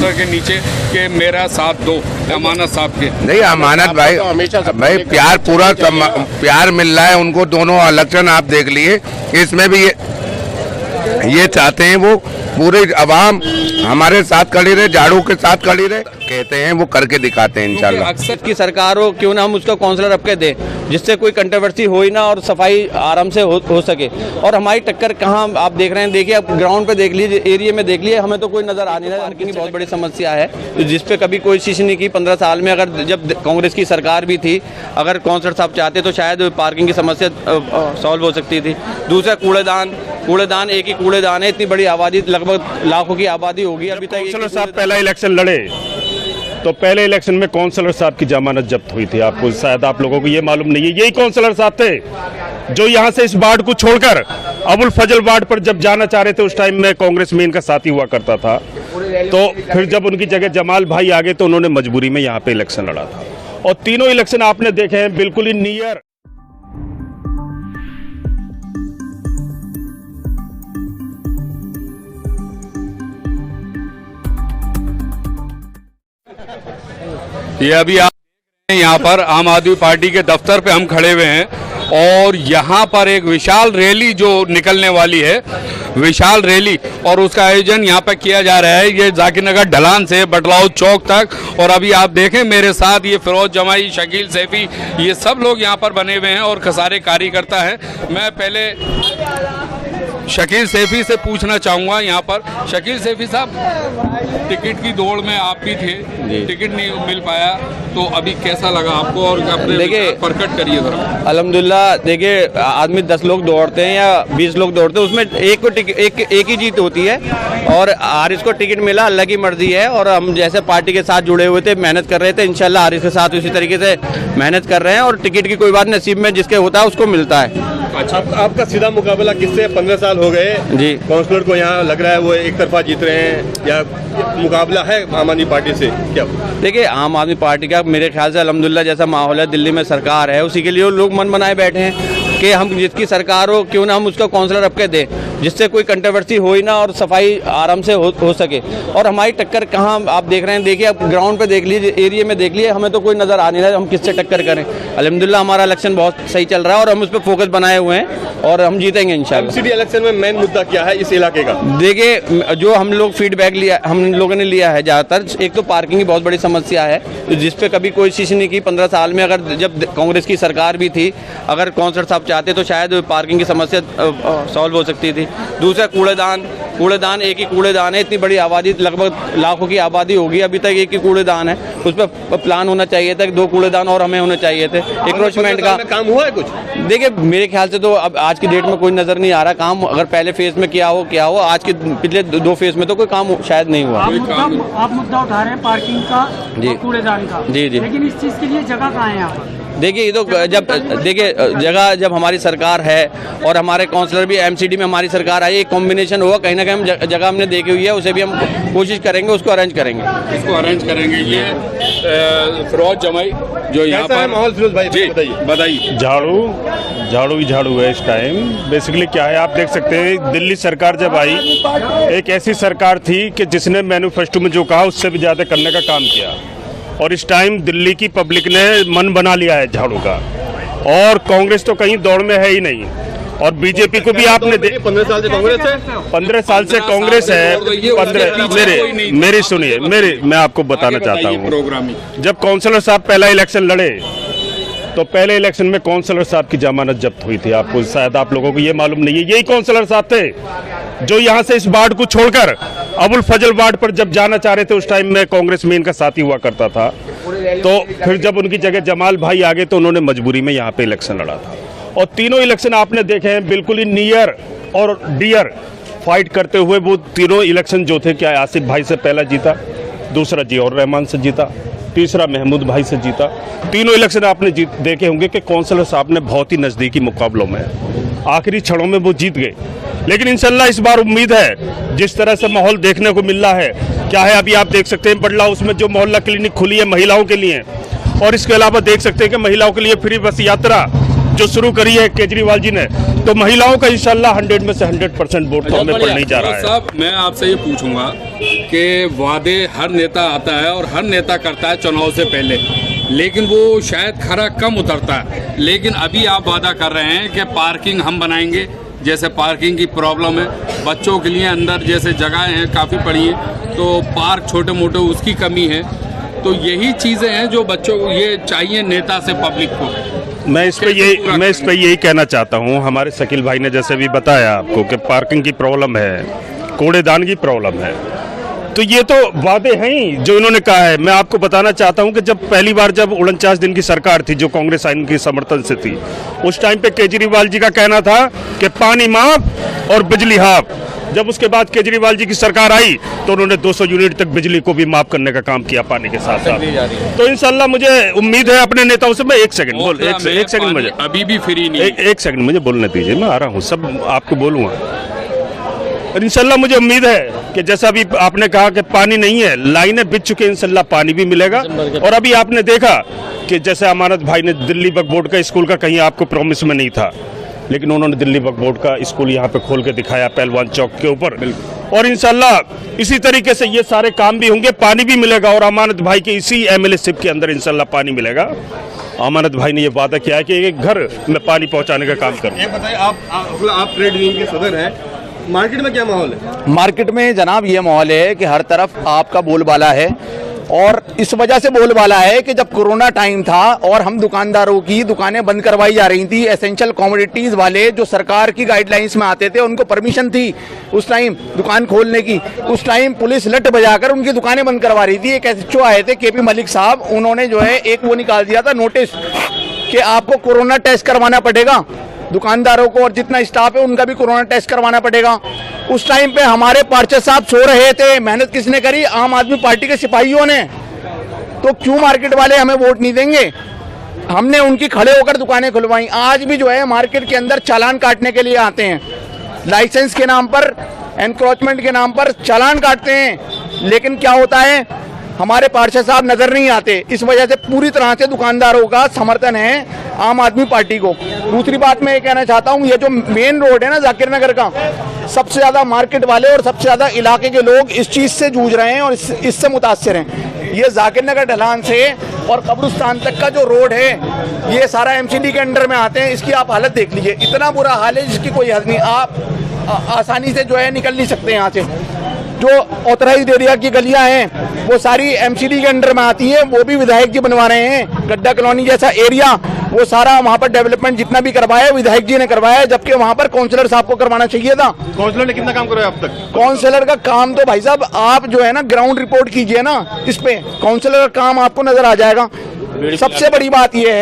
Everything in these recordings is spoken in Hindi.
पोस्टर के नीचे कि मेरा साथ दो अमानत साहब के। नहीं अमानत भाई, भाई प्यार पूरा प्यार मिल रहा है उनको। दोनों इलेक्शन आप देख लिए, इसमें भी ये चाहते हैं वो पूरे अवाम हमारे साथ खड़ी रहे, झाड़ू के साथ खड़ी रहे, कहते हैं वो करके दिखाते हैं इंशाल्लाह। अक्सर की सरकार हो क्यों ना हम उसको काउंसलर रख के दें जिससे कोई कंट्रोवर्सी हो ही ना और सफाई आराम से हो सके। और हमारी टक्कर कहाँ आप देख रहे हैं, देखिए आप ग्राउंड पे देख लीजिए, एरिया में देख लीजिए, हमें तो कोई नज़र आ नहीं रहा। पार्किंग की बहुत बड़ी समस्या है जिस पे कभी कोई कोशिश नहीं की 15 साल में। अगर जब कांग्रेस की सरकार भी थी, अगर काउंसलर साहब चाहते तो शायद पार्किंग की समस्या सॉल्व हो सकती थी। दूसरा कूड़ेदान एक ही कूड़ेदान है, इतनी बड़ी आबादी, लगभग लाखों की आबादी होगी। अभी तक काउंसलर साहब पहला इलेक्शन लड़े तो पहले इलेक्शन में काउंसलर साहब की जमानत जब्त हुई थी। आपको शायद आप लोगों को ये मालूम नहीं है। यही काउंसलर साहब थे जो यहाँ से इस वार्ड को छोड़कर अबुल फजल वार्ड पर जब जाना चाह रहे थे, उस टाइम में कांग्रेस में इनका साथी हुआ करता था। तो फिर जब उनकी जगह जमाल भाई आ गए तो उन्होंने मजबूरी में यहाँ पे इलेक्शन लड़ा था। और तीनों इलेक्शन आपने देखे हैं बिल्कुल ही नियर। ये अभी आप यहाँ पर आम आदमी पार्टी के दफ्तर पे हम खड़े हुए हैं और यहाँ पर एक विशाल रैली जो निकलने वाली है, विशाल रैली, और उसका आयोजन यहाँ पर किया जा रहा है। ये जाकिर नगर ढलान से बटलाऊ चौक तक। और अभी आप देखें मेरे साथ ये फिरोज जमाई, शकील सैफी, ये सब लोग यहाँ पर बने हुए हैं और खसारे कार्यकर्ता हैं। मैं पहले शकील सैफी से पूछना चाहूँगा यहाँ पर। शकील सैफी साहब, टिकट की दौड़ में आप भी थे, टिकट नहीं मिल पाया, तो अभी कैसा लगा आपको? और अपने देखिए प्रकट करिए जरा। अल्हम्दुलिल्लाह, देखिए आदमी 10 लोग दौड़ते हैं या 20 लोग दौड़ते हैं, उसमें एक ही जीत होती है। और हारिस को टिकट मिला, अल्लाह की मर्जी है। और हम जैसे पार्टी के साथ जुड़े हुए थे, मेहनत कर रहे थे, इंशाल्लाह हारिस के साथ उसी तरीके से मेहनत कर रहे हैं। और टिकट की कोई बात नसीब में जिसके होता है उसको मिलता है। अच्छा, आपका सीधा मुकाबला किससे? 15 साल हो गए जी, काउंसलर को यहाँ लग रहा है वो एक तरफा जीत रहे हैं, या मुकाबला है आम आदमी पार्टी से क्या? देखिए आम आदमी पार्टी का मेरे ख्याल से अल्हम्दुलिल्लाह जैसा माहौल है, दिल्ली में सरकार है, उसी के लिए लोग मन बनाए बैठे हैं कि हम जिसकी सरकार हो क्यों ना हम उसको काउंसलर रख के दें जिससे कोई कंट्रोवर्सी हो ही ना और सफाई आराम से हो सके। और हमारी टक्कर कहाँ आप देख रहे हैं, देखिए आप ग्राउंड पे देख लीजिए, एरिया में देख लीजिए, हमें तो कोई नज़र आ नहीं रहा हम किससे टक्कर करें। अल्हम्दुलिल्लाह हमारा इलेक्शन बहुत सही चल रहा है और हम उस पर फोकस बनाए हुए हैं और हम जीतेंगे इंशाल्लाह। एमसीडी इलेक्शन में मेन मुद्दा क्या है इस इलाके का? देखिए जो हम लोग फीडबैक लिया, हम लोगों ने लिया है ज़्यादातर, एक तो पार्किंग की बहुत बड़ी समस्या है जिस पे कभी कोई कोशिश नहीं की 15 साल में। अगर जब कांग्रेस की सरकार भी थी, अगर काउंसलर साहब चाहते तो शायद पार्किंग की समस्या सॉल्व हो सकती थी। दूसरा कूड़ेदान एक ही कूड़ेदान है, इतनी बड़ी आबादी, लगभग लाखों की आबादी होगी। अभी तक एक ही कूड़ेदान है, उस पर प्लान होना चाहिए था, 2 कूड़ेदान और हमें होने चाहिए थे। इंक्रोचमेंट का काम हुआ है कुछ? देखिए मेरे ख्याल से तो अब आज की डेट में कोई नज़र नहीं आ रहा काम। अगर पहले फेज में क्या हो, आज के पिछले 2 फेज में तो कोई काम शायद नहीं हुआ। आप मुद्दा उठा रहे हैं पार्किंग का और कूड़ेदान का, जी, लेकिन इस चीज़ के लिए जगह कहाँ है यहाँ पर? देखिए ये तो जगह जब हमारी सरकार है और हमारे काउंसलर भी एमसीडी में हमारी सरकार आई, एक कॉम्बिनेशन हुआ, कहीं ना कहीं हम जगह हमने देखी हुई है, उसे भी हम कोशिश करेंगे, उसको अरेंज करेंगे। ये फिरोज जमाई जो यहाँ पर माहौल, फिरोज भाई बताइए। झाड़ू ही झाड़ू है इस टाइम। बेसिकली क्या है, आप देख सकते हैं दिल्ली सरकार जब आई, एक ऐसी सरकार थी कि जिसने मैनिफेस्टो में जो कहा उससे भी ज़्यादा करने का काम किया। और इस टाइम दिल्ली की पब्लिक ने मन बना लिया है झाड़ू का, और कांग्रेस तो कहीं दौड़ में है ही नहीं। और बीजेपी को भी आपने 15 साल से कांग्रेस है, 15 साल से कांग्रेस है। मेरी सुनिए, मैं आपको बताना चाहता हूँ, जब काउंसलर साहब पहला इलेक्शन लड़े तो पहले इलेक्शन में काउंसलर साहब की जमानत जब्त हुई थी। आपको शायद आप लोगों को ये मालूम नहीं है। यही काउंसलर साहब थे जो यहाँ से इस वार्ड को छोड़कर अबुल फजल वार्ड पर जब जाना चाह रहे थे, उस टाइम में कांग्रेस में इनका साथी हुआ करता था। तो फिर जब उनकी जगह जमाल भाई आ गए तो उन्होंने मजबूरी में यहाँ पे इलेक्शन लड़ा था। और तीनों इलेक्शन आपने देखे हैं बिल्कुल ही नियर और डियर फाइट करते हुए। वो तीनों इलेक्शन जो थे, क्या आसिफ भाई से पहला जीता, दूसरा जियाउर रहमान से जीता, तीसरा महमूद भाई से जीता। तीनों इलेक्शन आपने देखे होंगे कि काउंसलर साहब ने बहुत ही नज़दीकी मुकाबलों में आखिरी क्षणों में वो जीत गए। लेकिन इंशाल्लाह इस बार उम्मीद है, जिस तरह से माहौल देखने को मिल रहा है, क्या है अभी आप देख सकते हैं बटला उसमें जो मोहल्ला क्लिनिक खुली है महिलाओं के लिए, और इसके अलावा देख सकते हैं कि महिलाओं के लिए फ्री बस यात्रा जो शुरू करी है केजरीवाल जी ने, तो महिलाओं का इंशाल्लाह 100 में से 100% वोट तो हमें पड़ने जा रहा है। साहब मैं आपसे ये पूछूंगा कि वादे हर नेता आता है और हर नेता करता है चुनाव से पहले, लेकिन वो शायद खरा कम उतरता है। लेकिन अभी आप वादा कर रहे हैं कि पार्किंग हम बनाएंगे, जैसे पार्किंग की प्रॉब्लम है बच्चों के लिए, अंदर जैसे जगहें हैं काफ़ी पड़ी हैं तो पार्क छोटे मोटे उसकी कमी है। तो यही चीज़ें हैं जो बच्चों को ये चाहिए नेता से पब्लिक को। मैं इस पे यही कहना चाहता हूँ, हमारे शकील भाई ने जैसे भी बताया आपको कि पार्किंग की प्रॉब्लम है, कूड़ेदान की प्रॉब्लम है, तो ये तो वादे हैं ही जो इन्होंने कहा है। मैं आपको बताना चाहता हूं कि जब पहली बार जब 49 दिन की सरकार थी जो कांग्रेस आइन के समर्थन से थी, उस टाइम पे केजरीवाल जी का कहना था कि पानी माफ और बिजली हाफ। जब उसके बाद केजरीवाल जी की सरकार आई तो उन्होंने 200 यूनिट तक बिजली को भी माफ करने का काम किया पानी के साथ साथ। तो इंशाल्लाह मुझे उम्मीद है अपने नेताओं से। मैं एक सेकंड मुझे अभी भी फ्री नहीं, एक सेकंड मुझे बोलने दीजिए, मैं आ रहा हूँ, सब आपको बोलूँगा। और इंशाल्लाह मुझे उम्मीद है कि जैसा अभी आपने कहा कि पानी नहीं है, लाइनें बिछ चुके, इंशाल्लाह पानी भी मिलेगा। और अभी आपने देखा कि जैसे अमानत भाई ने दिल्ली वक्फ बोर्ड का स्कूल का कहीं आपको प्रॉमिस में नहीं था, लेकिन उन्होंने दिल्ली वक्फ बोर्ड का स्कूल यहाँ पे खोल के दिखाया पहलवान चौक के ऊपर। और इंशाल्लाह इसी तरीके से ये सारे काम भी होंगे, पानी भी मिलेगा। और अमानत भाई के इसी एमएलए-शिप के अंदर इंशाल्लाह पानी मिलेगा। अमानत भाई ने ये वादा किया है कि एक घर में पानी पहुँचाने का काम करें। ये बताइए, आप ट्रेड यूनियन के सदर हैं, मार्केट में क्या माहौल है? मार्केट में जनाब ये माहौल है कि हर तरफ आपका बोलबाला है, और इस वजह से बोलबाला है कि जब कोरोना टाइम था और हम दुकानदारों की दुकानें बंद करवाई जा रही थी, एसेंशियल कमोडिटीज वाले जो सरकार की गाइडलाइंस में आते थे उनको परमिशन थी उस टाइम दुकान खोलने की, उस टाइम पुलिस लट बजाकर उनकी दुकानें बंद करवा रही थी। एक एसएचओ आए थे केपी मलिक साहब, उन्होंने जो है एक वो निकाल दिया था नोटिस कि आपको कोरोना टेस्ट करवाना पड़ेगा, दुकानदारों को और जितना स्टाफ है उनका भी कोरोना टेस्ट करवाना पड़ेगा। उस टाइम पे हमारे पार्षद साहब सो रहे थे, मेहनत किसने करी? आम आदमी पार्टी के सिपाहियों ने। तो क्यों मार्केट वाले हमें वोट नहीं देंगे? हमने उनकी खड़े होकर दुकानें खुलवाई। आज भी जो है मार्केट के अंदर चालान काटने के लिए आते हैं, लाइसेंस के नाम पर, एनक्रोचमेंट के नाम पर चालान काटते हैं, लेकिन क्या होता है हमारे पार्षद साहब नजर नहीं आते। इस वजह से पूरी तरह से दुकानदारों का समर्थन है आम आदमी पार्टी को। दूसरी बात मैं ये कहना चाहता हूँ, ये जो मेन रोड है ना जाकिर नगर का, सबसे ज्यादा मार्केट वाले और सबसे ज्यादा इलाके के लोग इस चीज से जूझ रहे हैं और इससे मुतासिर हैं। ये जाकिर नगर ढलान से और कब्रिस्तान तक का जो रोड है, ये सारा एमसीडी के अंडर में आते हैं। इसकी आप हालत देख लीजिए, इतना बुरा हाल है जिसकी कोई हद नहीं। आप आसानी से जो है निकल नहीं सकते यहाँ से। जो ऑथराइज्ड एरिया की गलियां हैं वो सारी एमसीडी के अंडर में आती हैं, वो भी विधायक जी बनवा रहे हैं। गड्ढा कॉलोनी जैसा एरिया, वो सारा वहाँ पर डेवलपमेंट जितना भी करवाया विधायक जी ने करवाया, जबकि वहाँ पर काउंसलर साहब को करवाना चाहिए था। काउंसलर ने कितना काम करा अब तक? काउंसलर का काम तो भाई साहब आप जो है ना ग्राउंड रिपोर्ट कीजिए ना, इस पे काउंसलर का काम आपको नजर आ जाएगा। सबसे बड़ी बात यह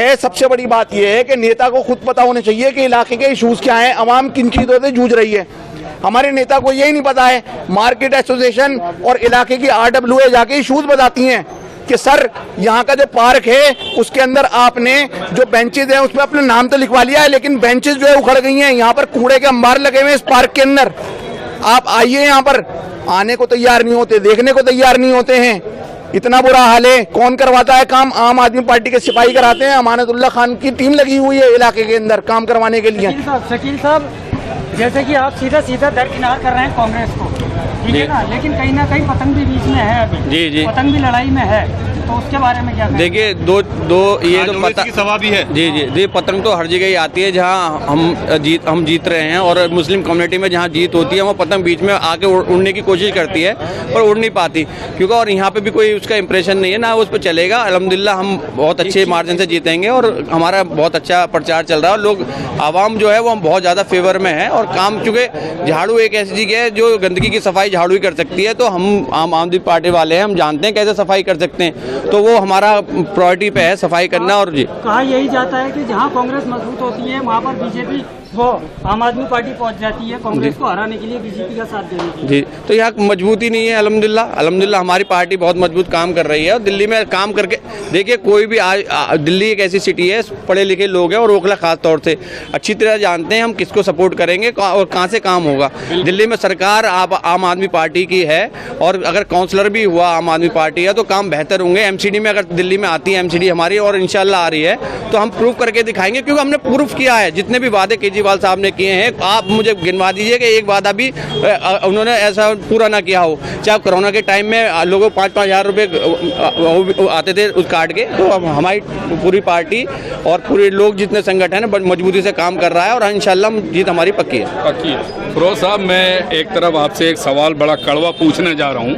है कि नेता को खुद पता होना चाहिए कि इलाके के इशूज क्या हैं, अवाम किन चीजों से जूझ रही है। हमारे नेता को यही नहीं पता है। मार्केट एसोसिएशन और इलाके की आरडब्ल्यूए जाके इशूज बताती हैं कि सर यहाँ का जो पार्क है उसके अंदर आपने जो बेंचेज हैं उसमें अपना नाम तो लिखवा लिया है, लेकिन बेंचेज जो है उखड़ गई हैं। यहाँ पर कूड़े के अंबार लगे हुए हैं इस पार्क के अंदर। आप आइए, यहाँ पर आने को तैयार नहीं होते, देखने को तैयार नहीं होते हैं। इतना बुरा हाल है। कौन करवाता है काम? आम आदमी पार्टी के सिपाही कराते हैं। अमानतुल्लाह खान की टीम लगी हुई है इलाके के अंदर काम करवाने के लिए। शकील साहब, जैसे कि आप सीधा दरकिनार कर रहे हैं कांग्रेस को, ठीक है ना, लेकिन कहीं ना कहीं पतंग भी बीच में है अभी। जी। पतंग भी लड़ाई में है, तो उसके बारे में क्या? देखिए दो ये तो पतंग सभा भी है। जी, पतंग तो हर जगह ही आती है जहाँ हम जीत रहे हैं, और मुस्लिम कम्युनिटी में जहाँ जीत होती है वो पतंग बीच में आके उड़ने की कोशिश करती है पर उड़ नहीं पाती, क्योंकि और यहाँ पे भी कोई उसका इंप्रेशन नहीं है ना उस पर चलेगा। अल्हम्दुलिल्लाह हम बहुत अच्छे मार्जिन से जीतेंगे और हमारा बहुत अच्छा प्रचार चल रहा है। और लोग आवाम जो है वो हम बहुत ज़्यादा फेवर में है। और काम चूँकि झाड़ू एक ऐसी चीज़ है जो गंदगी की सफाई झाड़ू ही कर सकती है, तो हम आम आदमी पार्टी वाले हैं, हम जानते हैं कैसे सफाई कर सकते हैं, तो वो हमारा प्रायोरिटी पे है सफाई करना। और जी कहा यही जाता है कि जहां कांग्रेस मजबूत होती है वहां पर बीजेपी वो आम आदमी पार्टी पहुंच जाती है कांग्रेस को हराने के लिए, बीजेपी का साथ देने के लिए। जी, तो यहाँ मजबूती नहीं है। अल्हम्दुलिल्लाह हमारी पार्टी बहुत मजबूत काम कर रही है और दिल्ली में काम करके देखिए, कोई भी दिल्ली एक ऐसी सिटी है, पढ़े लिखे लोग हैं और ओखला खास तौर से अच्छी तरह जानते हैं हम किसको सपोर्ट करेंगे और कहाँ से काम होगा। दिल्ली में सरकार आम आदमी पार्टी की है और अगर काउंसलर भी हुआ आम आदमी पार्टी है तो काम बेहतर होंगे। एमसीडी में अगर दिल्ली में आती है एमसीडी हमारी और इंशाल्लाह आ रही है तो हम प्रूफ करके दिखाएंगे, क्योंकि हमने प्रूफ किया है। जितने भी वादे केजरीवाल साहब ने किए हैं, आप मुझे गिनवा दीजिए कि एक वादा भी उन्होंने ऐसा पूरा ना किया हो। चाहे कोरोना के टाइम में लोगों को 5-5 हज़ार रुपये आते थे उस कार्ड के, तो अब हमारी पूरी पार्टी और पूरे लोग जितने संगठन है मजबूती से काम कर रहा है और इंशाल्लाह जीत हमारी पक्की है। फिरोज साहब, मैं एक तरफ आपसे एक सवाल बड़ा कड़वा पूछने जा रहा हूँ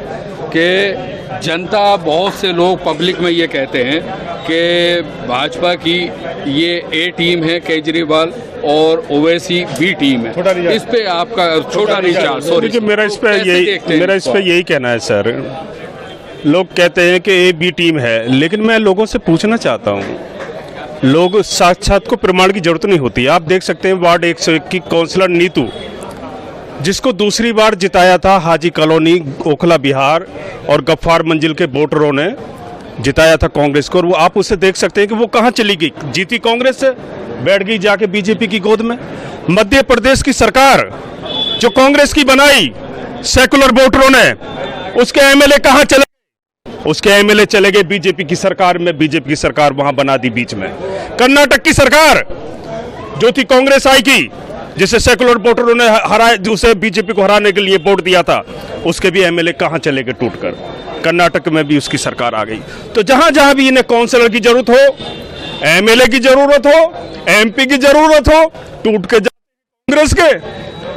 कि जनता, बहुत से लोग पब्लिक में ये कहते हैं कि भाजपा की ये ए टीम है केजरीवाल और ओवैसी बी टीम है। इस पे आपका छोटा रिचार्ज, सॉरी, मेरा इस पे यही कहना है सर। लोग कहते हैं कि ए बी टीम है, लेकिन मैं लोगों से पूछना चाहता हूँ, लोग साक्षात को प्रमाण की जरूरत नहीं होती। आप देख सकते हैं वार्ड 101 की काउंसलर नीतू, जिसको दूसरी बार जिताया था हाजी कॉलोनी ओखला बिहार और गफ्फार मंजिल के वोटरों ने जिताया था कांग्रेस को, और वो आप उससे देख सकते हैं कि वो कहाँ चली गई। जीती कांग्रेस से, बैठ गई जाके बीजेपी की गोद में। मध्य प्रदेश की सरकार जो कांग्रेस की बनाई सेकुलर वोटरों ने, उसके एमएलए कहाँ चले? उसके एमएलए चले गए बीजेपी की सरकार में। बीजेपी की सरकार वहां बना दी बीच में। कर्नाटक की सरकार जो थी कांग्रेस आई की, जिसे सेकुलर वोटरों ने हराए, उसे बीजेपी को हराने के लिए वोट दिया था, उसके भी एमएलए कहां चले गए टूटकर। कर्नाटक में भी उसकी सरकार आ गई। तो जहां जहां भी इन्हें काउंसलर की जरूरत हो, एमएलए की जरूरत हो, एमपी की जरूरत हो, टूट के कांग्रेस के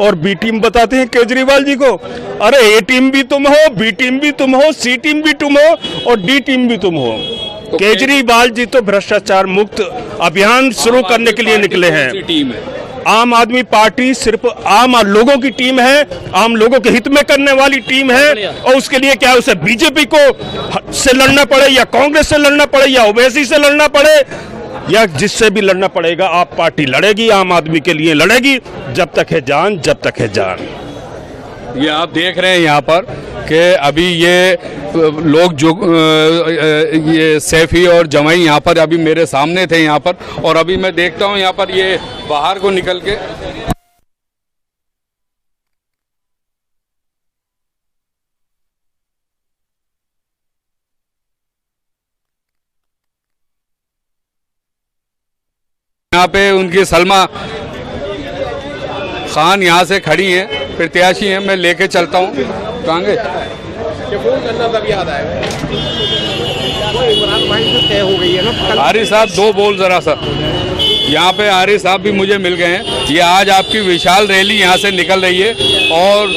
और बी टीम बताते हैं केजरीवाल जी को। अरे ए टीम भी तुम हो, बी टीम भी तुम हो, सी टीम भी तुम हो और डी टीम भी तुम हो। तो केजरीवाल जी तो भ्रष्टाचार मुक्त अभियान शुरू करने के लिए निकले हैं। आम आदमी पार्टी सिर्फ आम लोगों की टीम है, आम लोगों के हित में करने वाली टीम है, और उसके लिए क्या उसे बीजेपी को से लड़ना पड़े या कांग्रेस से लड़ना पड़े या ओवैसी से लड़ना पड़े या जिससे भी लड़ना पड़ेगा, आप पार्टी लड़ेगी, आम आदमी के लिए लड़ेगी, जब तक है जान, जब तक है जान। ये आप देख रहे हैं यहाँ पर कि अभी ये लोग जो ये सैफी और जमाई यहाँ पर अभी मेरे सामने थे यहाँ पर, और अभी मैं देखता हूँ यहाँ पर ये बाहर को निकल के यहाँ पे उनकी सलमा खान यहाँ से खड़ी हैं, प्रत्याशी हैं। मैं लेके चलता हूँ। कहाँ गए? आरिफ साहब, दो बोल जरा सा। यहाँ पे आरिफ साहब भी मुझे मिल गए हैं। ये आज आपकी विशाल रैली यहाँ से निकल रही है, और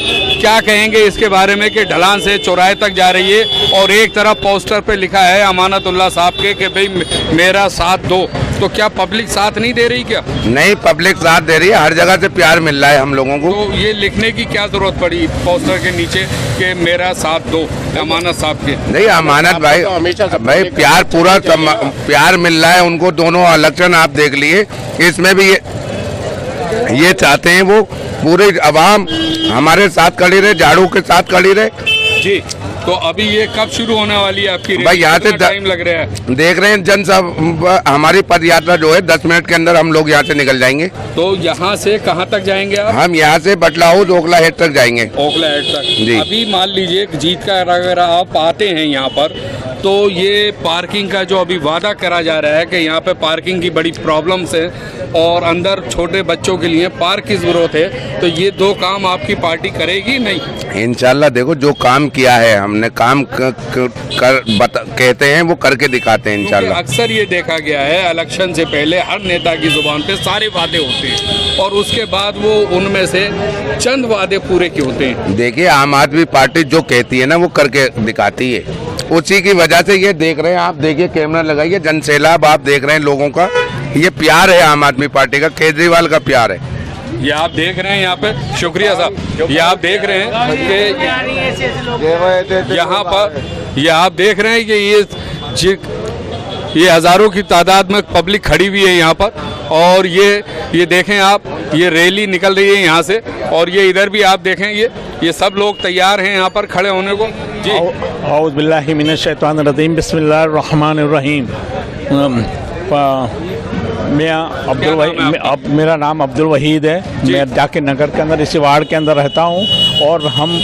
क्या कहेंगे इसके बारे में कि ढलान से चौराहे तक जा रही है और एक तरफ पोस्टर पे लिखा है अमानतुल्लाह साहब के कि भाई मेरा साथ दो। तो क्या पब्लिक साथ नहीं दे रही? क्या नहीं, पब्लिक साथ दे रही है, हर जगह से प्यार मिल रहा है हम लोगों को। तो ये लिखने की क्या जरूरत पड़ी पोस्टर के नीचे कि मेरा साथ दो अमानत साहब के? नहीं, अमानत भाई प्यार पूरा प्यार मिल रहा है उनको। दोनों इलेक्शन आप देख लिए, इसमें भी ये चाहते हैं वो पूरी आवाम हमारे साथ खड़ी रहे, झाड़ू के साथ खड़ी रहे जी। तो अभी ये कब शुरू होने वाली है आपकी रैली? भाई यहाँ से टाइम लग रहा है? देख रहे हैं जन सब, हमारी पद यात्रा जो है 10 मिनट के अंदर हम लोग यहाँ से निकल जाएंगे। तो यहाँ से कहाँ तक जाएंगे आप? हम यहाँ से बटला हाउस ओखला हेड तक जाएंगे। ओखला हेड तक जी। अभी मान लीजिए जीत का अगर आप आते हैं यहाँ पर, तो ये पार्किंग का जो अभी वादा करा जा रहा है कि यहाँ पे पार्किंग की बड़ी प्रॉब्लम्स है और अंदर छोटे बच्चों के लिए पार्क की जरूरत है, तो ये दो काम आपकी पार्टी करेगी नहीं? इंशाल्लाह देखो, जो काम किया है हमने, काम कहते हैं वो करके दिखाते हैं इंशाल्लाह। अक्सर ये देखा गया है इलेक्शन से पहले हर नेता की जुबान पे सारे वादे होते हैं और उसके बाद वो उनमें से चंद वादे पूरे क्यों होते हैं। देखिए, आम आदमी पार्टी जो कहती है ना वो करके दिखाती है, उसी की वजह से ये देख रहे हैं आप। देखिए, कैमरा लगाइए, जनसैलाब आप देख रहे हैं लोगों का। ये प्यार है आम आदमी पार्टी का, केजरीवाल का प्यार है। ये आप देख रहे हैं यहाँ पे, शुक्रिया साहब। ये आप देख रहे हैं कि यहाँ पर, ये आप देख रहे हैं कि ये हजारों की तादाद में पब्लिक खड़ी हुई है यहाँ पर, और ये देखें आप, ये रैली निकल रही है यहाँ से, और ये इधर भी आप देखें, ये सब लोग तैयार हैं यहाँ पर खड़े होने को। जी औज़ु बिल्लाहि मिनश शैतानिर रजीम, बिस्मिल्लाहिर रहमानिर रहीम। मेरा नाम अब्दुल वहीद है। मैं जाकिर नगर के अंदर इसी वार्ड के अंदर रहता हूँ, और हम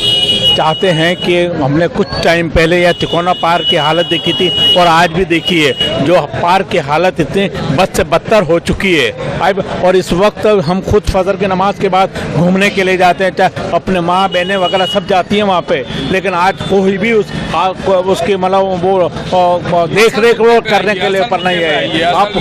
चाहते हैं कि हमने कुछ टाइम पहले यह तिकोना पार्क की हालत देखी थी और आज भी देखी है, जो पार्क की हालत इतनी बद से बदतर हो चुकी है। अब और इस वक्त हम खुद फजर की नमाज के बाद घूमने के लिए जाते हैं, चाहे अपने माँ बहनें वगैरह सब जाती हैं वहाँ पे, लेकिन आज कोई भी उसकी मतलब वो देख रेख वो करने के लिए पर नहीं है। आप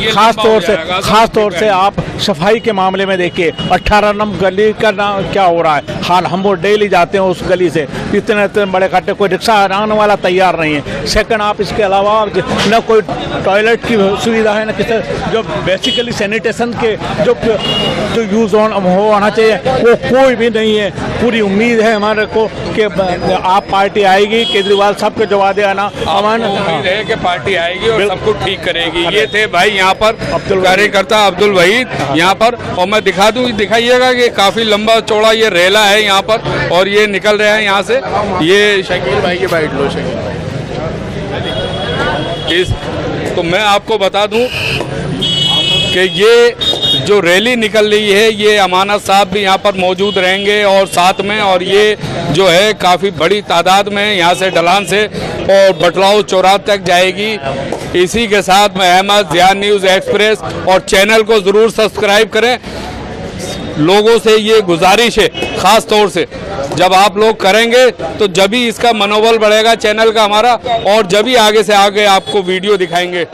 ख़ास तौर से आप सफाई के मामले में देखिए, 18 नंबर गली का क्या हो रहा है हाल। हम वो डेली जाते हैं उस गली से, इतने बड़े खड्डे, कोई रिक्शा आने वाला तैयार नहीं है। सेकंड, आप इसके अलावा न कोई टॉयलेट की सुविधा है, न किसी जो बेसिकली सैनिटेशन के जो यूज़ होना चाहिए वो कोई भी नहीं है। पूरी उम्मीद है हमारे को कि आप पार्टी आएगी, केजरीवाल साहब के जो वादे आना, उम्मीद है कि पार्टी आएगी और सब कुछ ठीक करेगी। ये थे भाई यहाँ पर कार्यकर्ता अब्दुल वहीद यहाँ पर, और मैं दिखा दूँ, दिखाइएगा कि काफ़ी लंबा चौड़ा ये रेला है यहाँ पर, और ये निकल रहे हैं यहाँ से। ये शकील भाई की बाइट लो, तो मैं आपको बता दूं कि ये जो रैली निकल रही है, ये अमानत साहब भी यहाँ पर मौजूद रहेंगे और साथ में, और ये जो है काफ़ी बड़ी तादाद में यहाँ से ढलान से और बटलाऊ चौराहे तक जाएगी। इसी के साथ में अहमद ज़िया न्यूज़ एक्सप्रेस और चैनल को ज़रूर सब्सक्राइब करें। लोगों से ये गुजारिश है, ख़ास तौर से जब आप लोग करेंगे तो जब ही इसका मनोबल बढ़ेगा चैनल का हमारा, और जब ही आगे से आगे आपको वीडियो दिखाएंगे।